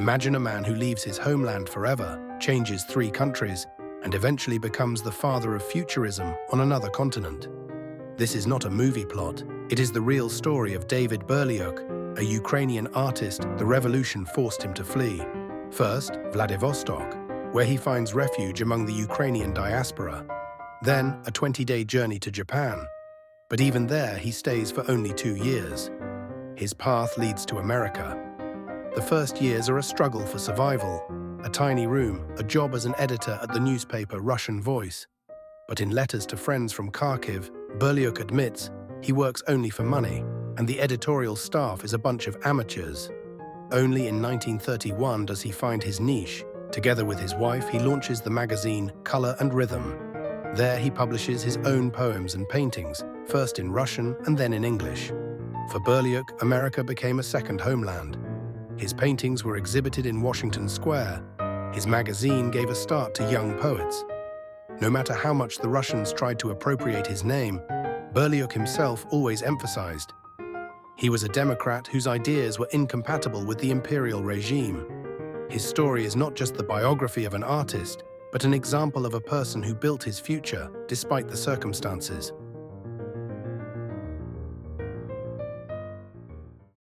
Imagine a man who leaves his homeland forever, changes 3 countries, and eventually becomes the father of futurism on another continent. This is not a movie plot. It is the real story of David Burliuk, a Ukrainian artist the revolution forced him to flee. First, Vladivostok, where he finds refuge among the Ukrainian diaspora. Then, a 20-day journey to Japan. But even there, he stays for only 2 years. His path leads to America. The first years are a struggle for survival. A tiny room, a job as an editor at the newspaper Russian Voice. But in letters to friends from Kharkiv, Burliuk admits he works only for money, and the editorial staff is a bunch of amateurs. Only in 1931 does he find his niche. Together with his wife, he launches the magazine Color and Rhythm. There he publishes his own poems and paintings, first in Russian and then in English. For Burliuk, America became a second homeland. His paintings were exhibited in Washington Square. His magazine gave a start to young poets. No matter how much the Russians tried to appropriate his name, Burliuk himself always emphasized he was a Democrat whose ideas were incompatible with the imperial regime. His story is not just the biography of an artist, but an example of a person who built his future despite the circumstances.